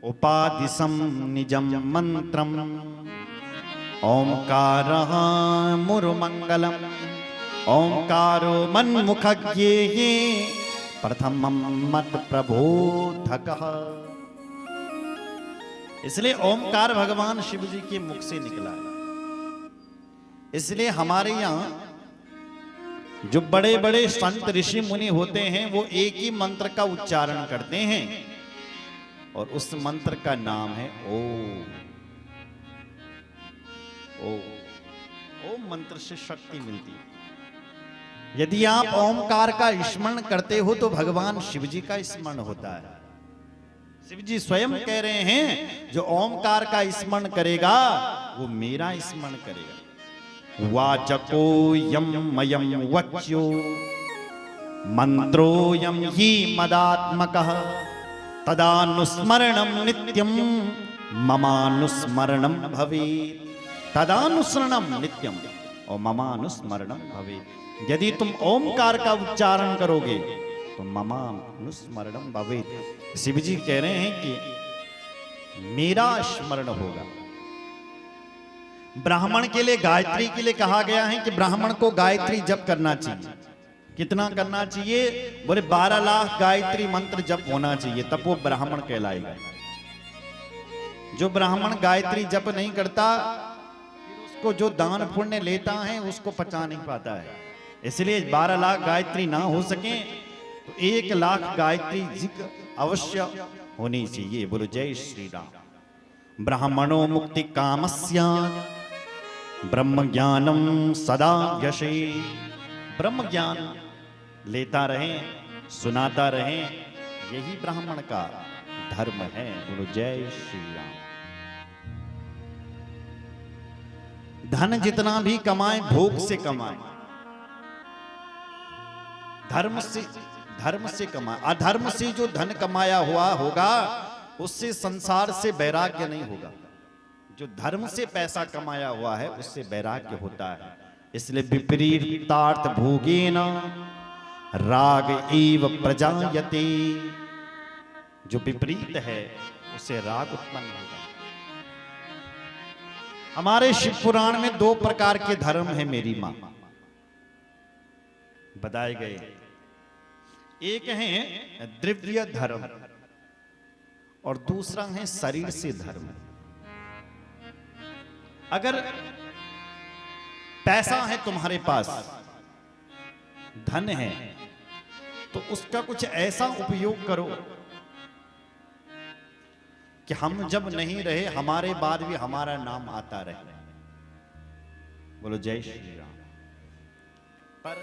उपादिशं निजं मंत्रम ओंकारः मुरुमंगलम ओंकारो मन्मुखज्ञेहि प्रथमं मत प्रबोधकः। इसलिए ओंकार भगवान शिव जी के मुख से निकला है। इसलिए हमारे यहाँ जो बड़े बड़े संत ऋषि मुनि होते हैं वो एक ही मंत्र का उच्चारण करते हैं और उस मंत्र का नाम है ओम। ओम मंत्र से शक्ति मिलती है। यदि आप ओमकार का स्मरण करते हो तो भगवान शिव जी का स्मरण होता है। शिव जी स्वयं कह रहे हैं जो ओमकार का स्मरण करेगा वो मेरा स्मरण करेगा। वाचको यम मयम वच्यो मंत्रो यम ही मदात्मकः तदानुस्मरणं नित्यं ममानुस्मरणं भवेत्। तदानुस्मरणं नित्यं और ममानुस्मरणं भवेत्। यदि तुम ओमकार का उच्चारण करोगे तो ममानुस्मरणं भवेत्। शिव जी कह रहे हैं कि मेरा स्मरण होगा। ब्राह्मण के लिए गायत्री के लिए कहा गया है कि ब्राह्मण को गायत्री जप करना चाहिए। कितना करना चाहिए? बोले 12 लाख गायत्री मंत्र जप होना चाहिए, तब वो ब्राह्मण कहलाएगा। जो ब्राह्मण गायत्री जप नहीं करता उसको जो दान पुण्य लेता है उसको पचा नहीं पाता है। इसलिए 12 लाख गायत्री ना हो सके तो 1 लाख गायत्री जिक्र अवश्य होनी चाहिए। बोलो जय श्री राम। ब्राह्मणो मुक्ति कामस्य ब्रह्म ज्ञानम सदा यशे। ब्रह्म ज्ञान लेता रहे, सुनाता रहे, यही ब्राह्मण का धर्म है। बोलो जय श्री राम। धन जितना भी कमाए भोग से कमाए, धर्म से कमाए। अधर्म से जो धन कमाया हुआ होगा उससे संसार से वैराग्य नहीं होगा। जो धर्म से पैसा कमाया हुआ है उससे वैराग्य होता है। इसलिए विपरीतार्थ भोगेन राग एव प्रजायते। जो विपरीत है उससे राग उत्पन्न होगा। हमारे शिव पुराण में 2 प्रकार के धर्म है मेरी मां बताए गए। एक है द्रव्य धर्म और दूसरा है शरीर से धर्म। अगर पैसा है तुम्हारे पास, धन है, तो उसका कुछ ऐसा उपयोग करो कि हम जब नहीं रहे हमारे बाद भी हमारा नाम आता रहे। बोलो जय श्री राम। पर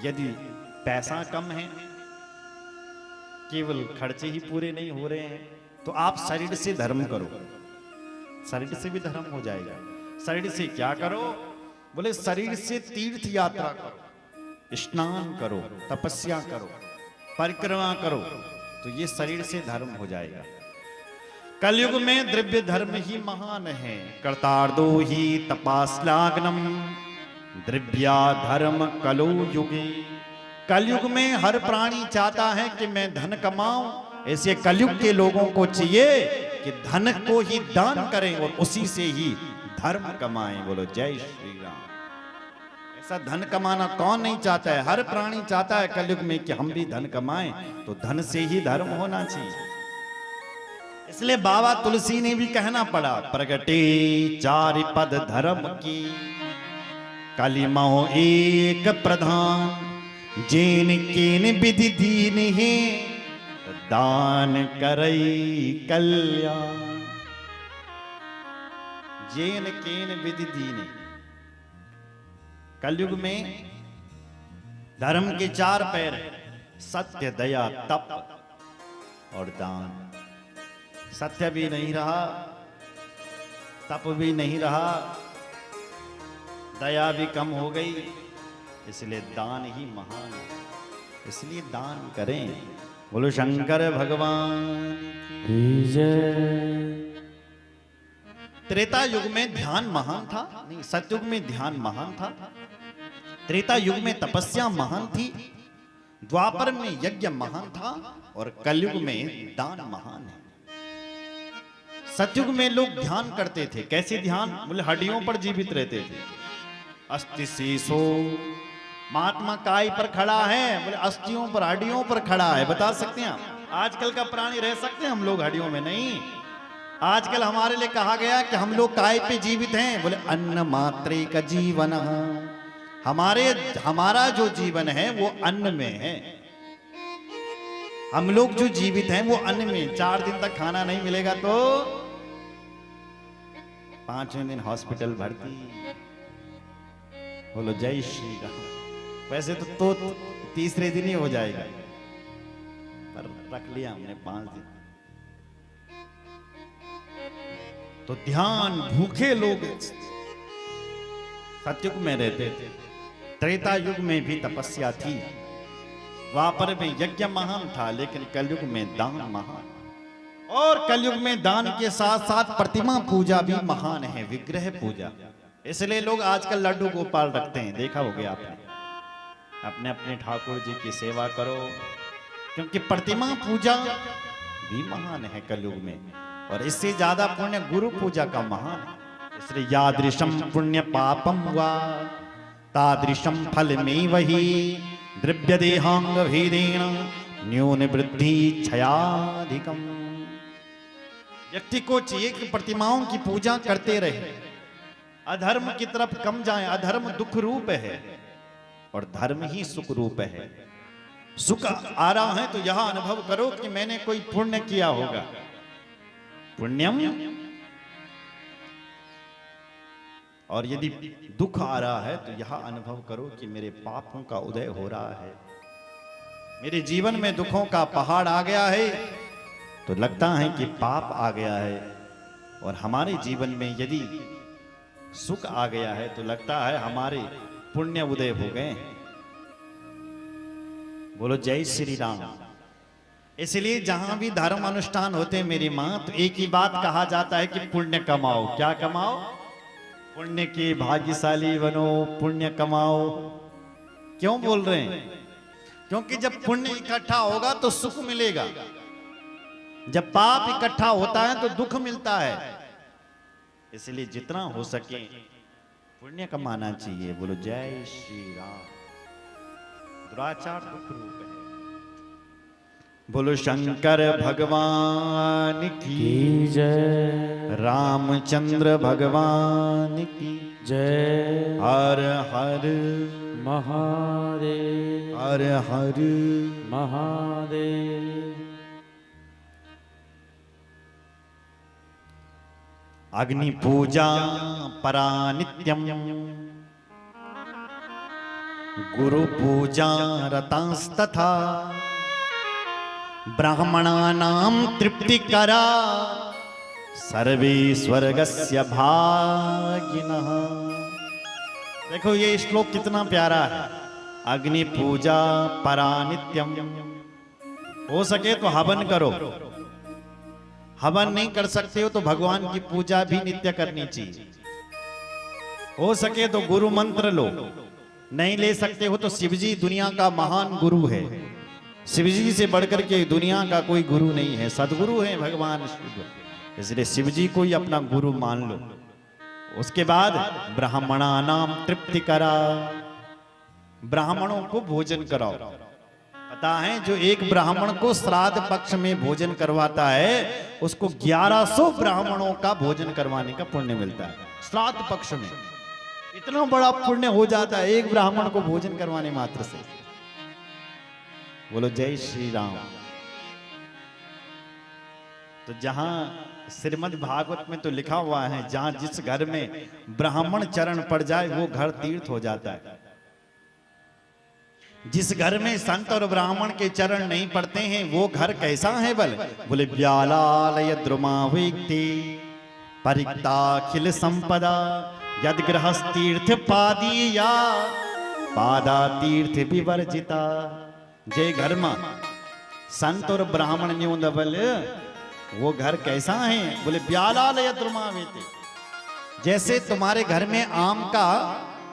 यदि पैसा कम है, केवल खर्चे ही पूरे नहीं हो रहे हैं, तो आप शरीर से धर्म करो। शरीर से भी धर्म हो जाएगा। शरीर से क्या करो? बोले शरीर से तीर्थ यात्रा करो, स्नान करो, तपस्या करो, परिक्रमा करो, तो ये शरीर से धर्म हो जाएगा। कलयुग में द्रव्य धर्म ही महान है। कर्तार्दो ही तपास्लाग्नम द्रव्या धर्म कलो युगे। कलयुग में हर प्राणी चाहता है कि मैं धन कमाऊं। ऐसे कलयुग के लोगों को चाहिए कि धन को ही दान करें और उसी से ही धर्म कमाएं। बोलो जय श्री राम। ऐसा धन कमाना कौन नहीं चाहता है? हर प्राणी चाहता है कलयुग में कि हम भी धन कमाएं, तो धन से ही धर्म होना चाहिए। इसलिए बाबा तुलसी ने भी कहना पड़ा, प्रगटे 4 पद धर्म की कलिमो एक प्रधान जेन केन विधि दीन है दान करई कल्याण। जेन केन विधि दीने। कलयुग में धर्म के 4 पैर हैं, सत्य, दया, तप और दान। सत्य भी नहीं रहा, तप भी नहीं रहा, दया भी कम हो गई, इसलिए दान ही महान है। इसलिए दान करें। बोलो शंकर भगवान की जय। त्रेता युग में ध्यान महान था, नहीं सतयुग में ध्यान महान था। त्रेता युग में तपस्या महान थी द्वापर में यज्ञ महान था और कलयुग में दान महान है। सतयुग में लोग ध्यान करते थे। कैसे ध्यान? बोले हड्डियों पर जीवित रहते थे। अस्थि शीशो, महात्मा काय पर खड़ा है? बोले अस्थियों पर, हड्डियों पर खड़ा है। बता सकते हैं आप आजकल का प्राणी रह सकते हैं हम लोग हड्डियों में? नहीं। आजकल हमारे लिए कहा गया कि हम लोग काय पे जीवित हैं? बोले अन्न मात्रे का जीवन, हमारा जो जीवन है वो अन्न में है। हम लोग जो जीवित हैं वो अन्न में। 4 दिन तक खाना नहीं मिलेगा तो 5वें दिन हॉस्पिटल भर्ती। बोलो जय श्री राम। वैसे तो तीसरे दिन ही हो जाएगा, पर रख लिया हमने 5 दिन। तो ध्यान भूखे लोग सतयुग में रहते थे। त्रेता युग में भी तपस्या थी। द्वापर में यज्ञ महान था, लेकिन कलयुग में दान महान। और कलयुग में दान के साथ साथ प्रतिमा पूजा भी महान है, विग्रह पूजा। इसलिए लोग आजकल लड्डू गोपाल रखते हैं। देखा होगा आपने। अपने अपने ठाकुर जी की सेवा करो, क्योंकि प्रतिमा पूजा भी महान है कलयुग में। और इससे ज्यादा पुण्य गुरु पूजा का महान है। इसलिए यादृशम पुण्य पापम हुआ तादृशम फल में वही द्रव्य देहांग भेदेन न्यून वृद्धि क्षयाधिकम। व्यक्ति को चाहिए कि प्रतिमाओं की पूजा करते रहे, अधर्म की तरफ कम जाए। अधर्म दुख रूप है और धर्म ही सुख रूप है। सुख आ रहा है तो यह अनुभव करो कि मैंने कोई पुण्य किया होगा। पुण्यम। और यदि दुख आ रहा है तो यह अनुभव करो कि मेरे पापों का उदय हो रहा है। मेरे जीवन में दुखों का पहाड़ आ गया है तो लगता है कि पाप आ गया है। और हमारे जीवन में यदि सुख आ गया है तो लगता है हमारे पुण्य उदय हो गए। बोलो जय श्री राम। इसलिए जहां भी धर्म अनुष्ठान होते हैं मेरी मां, तो एक ही बात कहा जाता है कि पुण्य कमाओ। क्या कमाओ? पुण्य के भाग्यशाली बनो, पुण्य कमाओ। क्यों बोल रहे हैं? क्योंकि जब पुण्य इकट्ठा होगा तो सुख मिलेगा, जब पाप इकट्ठा होता है तो दुख मिलता है। इसलिए जितना हो सके पुण्य कमाना चाहिए। बोलो जय श्री राम। दुराचार दुख रूप है। बोलो शंकर भगवान की जय, रामचंद्र भगवान की जय। हर हर महादेव, हर हर महादेव। अग्नि पूजा परा नित्यम, गुरु पूजा रतांस्तथा, ब्राह्मणानां तृप्तिकरा सर्वे स्वर्गस्य भागिनः। देखो ये श्लोक कितना प्यारा है। अग्नि पूजा परा नित्यम। हो सके तो हवन करो। हवन नहीं कर सकते हो तो भगवान की पूजा भी नित्य करनी चाहिए। हो सके तो गुरु मंत्र लो। नहीं ले सकते हो तो शिवजी दुनिया का महान गुरु है। शिवजी से बढ़कर के दुनिया का कोई गुरु नहीं है। सदगुरु है भगवान शिव, इसलिए शिवजी को ही अपना गुरु मान लो। उसके बाद ब्राह्मणानाम तृप्ति करा, ब्राह्मणों को भोजन कराओ। पता है जो एक ब्राह्मण को श्राद्ध पक्ष में भोजन करवाता है उसको 1100 ब्राह्मणों का भोजन करवाने का पुण्य मिलता है। श्राद्ध पक्ष में इतना बड़ा पुण्य हो जाता है एक ब्राह्मण को भोजन करवाने मात्र से। बोलो जय श्री राम। तो जहां श्रीमद् भागवत में तो लिखा हुआ है जहां जिस घर में ब्राह्मण चरण पड़ जाए वो घर तीर्थ हो जाता है। जिस घर में संत और ब्राह्मण के चरण नहीं पड़ते हैं वो घर कैसा है? बोले व्यालालय द्रुमावेक्ति परिक्ताखिल संपदा यद गृहस्थीर्थ पादीया पादा तीर्थ विवर्जिता। जे घर में संत और ब्राह्मण न्यून बोले वो घर कैसा है? बोले व्यालालय द्रुमावेक्ति। जैसे तुम्हारे घर में आम का,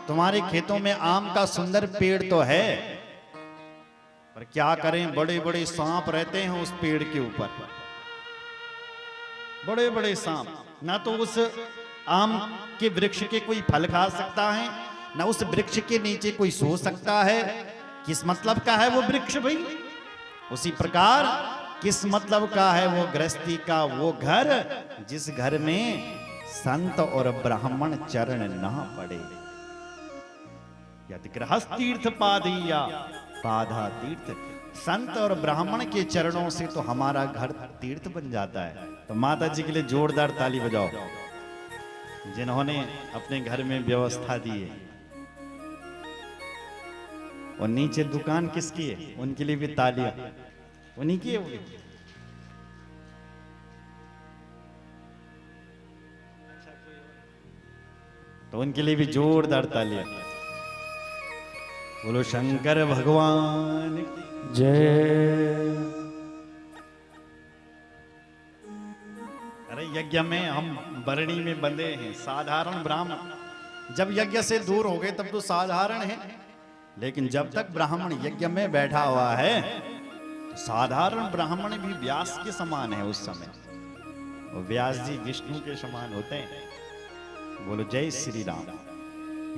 तुम्हारे खेतों में आम का सुंदर पेड़ तो है, पर क्या करें, बड़े बड़े सांप रहते हैं उस पेड़ के ऊपर, बड़े बड़े सांप। ना तो उस आम के वृक्ष के कोई फल खा सकता है, ना उस वृक्ष के नीचे कोई सो सकता है। किस मतलब का है वो वृक्ष भाई? उसी प्रकार किस मतलब का है वो गृहस्थी का वो घर जिस घर में संत और ब्राह्मण चरण ना पड़े। यदि गृहस्थ तीर्थ पादिया पाधा तीर्थ, संत और ब्राह्मण के चरणों से तो हमारा घर तीर्थ बन जाता है। तो माता जी के लिए जोरदार ताली बजाओ जिन्होंने अपने घर में व्यवस्था दी है। और नीचे दुकान किसकी है, उनके लिए भी तालियां उन्हीं की है। तो उनके लिए भी जोरदार तालियां। बोलो शंकर भगवान की जय। अरे यज्ञ में हम बरणी में बंधे हैं, साधारण ब्राह्मण। जब यज्ञ से दूर हो गए तब तो साधारण है, लेकिन जब तक ब्राह्मण यज्ञ में बैठा हुआ है तो साधारण ब्राह्मण भी व्यास के समान है। उस समय वो व्यास जी विष्णु के समान होते हैं। बोलो जय श्री राम।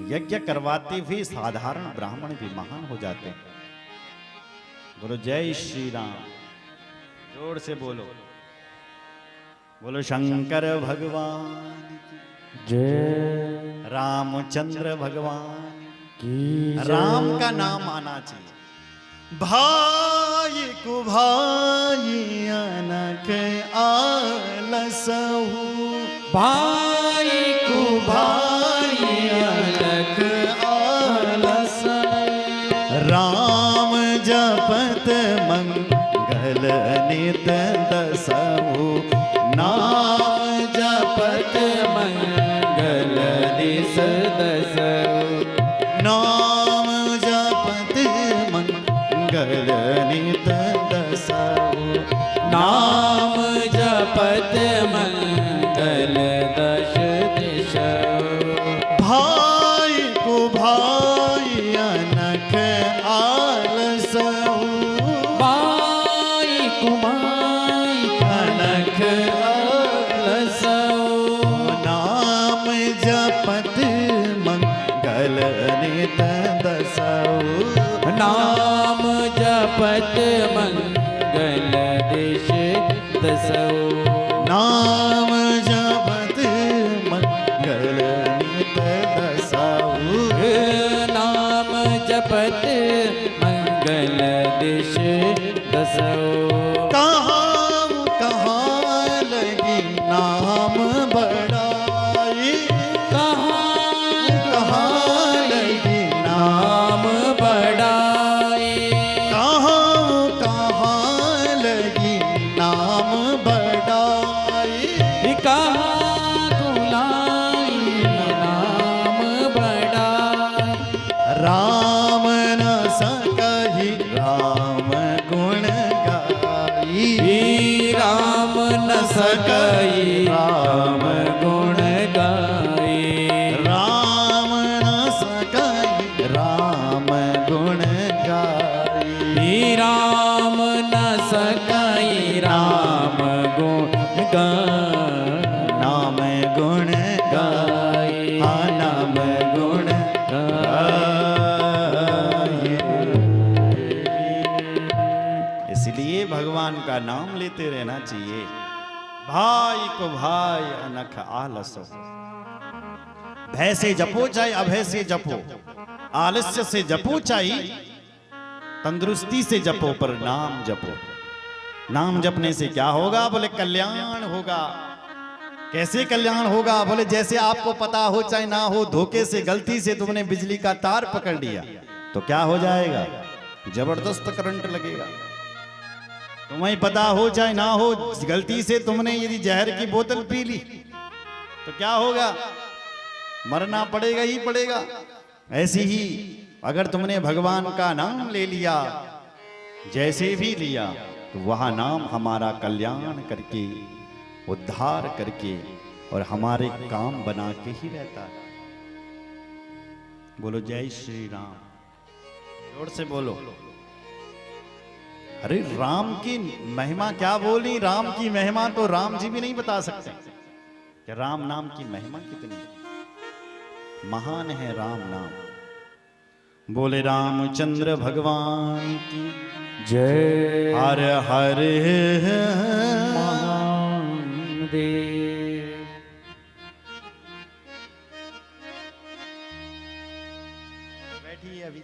यज्ञ करवाते हुए साधारण ब्राह्मण भी महान हो जाते हैं। बोलो जय श्री राम, जोर से बोलो। बोलो शंकर भगवान की जय। रामचंद्र भगवान की जय। राम का नाम आना चाहिए। भाई को भाई अनक आलसहु, भाई को भाई अलग आलसहु, राम जपत मंगल नित दसहु, नाम जपत मंगल दिस दसहु, नाम जपत मंगल नित दसहु, नाम जपत मंगल दश दिशहु, भाई को भाई अनख आलसहु, भाई कुमाई अनख आलसहु, नाम जपत मंगल नित दसहु, नाम जपत मंगल दिश दसहु, नाम जपत मंगल नित दसहु, नाम जपत मंगल दिश दसहु, कहाँ कहाँ लगी नाम बड़ाई, कहाँ कहाँ लगी नाम, नाम बढ़ाए, कहाँ कहाँ लगी नाम बड़ाई, कहाँ कुलाई नाम बढ़ाए, राम न सकहि राम गुण गाई, राम न सकई राम गुण गाए, राम न सकहि राम गुण गाई, राम न सकई राम गुण गाए, नाम गुण गाई, हाँ नाम गुण गाई। इसलिए भगवान का नाम लेते रहना चाहिए। भाई को भाई अनख आलसो, भय से जपो चाहे अभय से जपो, आलस्य से जपो चाहे तंदुरुस्ती से जपो, पर नाम जपो। नाम जपने से क्या होगा? बोले कल्याण होगा। कैसे कल्याण होगा? बोले जैसे आपको पता हो चाहे ना हो, धोखे से गलती से तुमने बिजली का तार पकड़ लिया तो क्या हो जाएगा? जबरदस्त करंट लगेगा। तुम्हें पता हो चाहे ना हो, गलती से तुमने यदि जहर की बोतल पी ली तो क्या होगा? मरना पड़ेगा ही पड़ेगा। ऐसी ही अगर तुमने भगवान का नाम ले लिया, जैसे भी लिया, तो वह नाम हमारा कल्याण करके, उद्धार करके और हमारे काम बना के ही रहता है। बोलो जय श्री राम, जोर से बोलो। अरे राम की महिमा क्या बोली, राम की महिमा तो राम जी भी नहीं बता सकते कि राम नाम की महिमा कितनी महान है राम नाम। बोले रामचंद्र भगवान की जय हर हर महादेव। बैठिए अभी।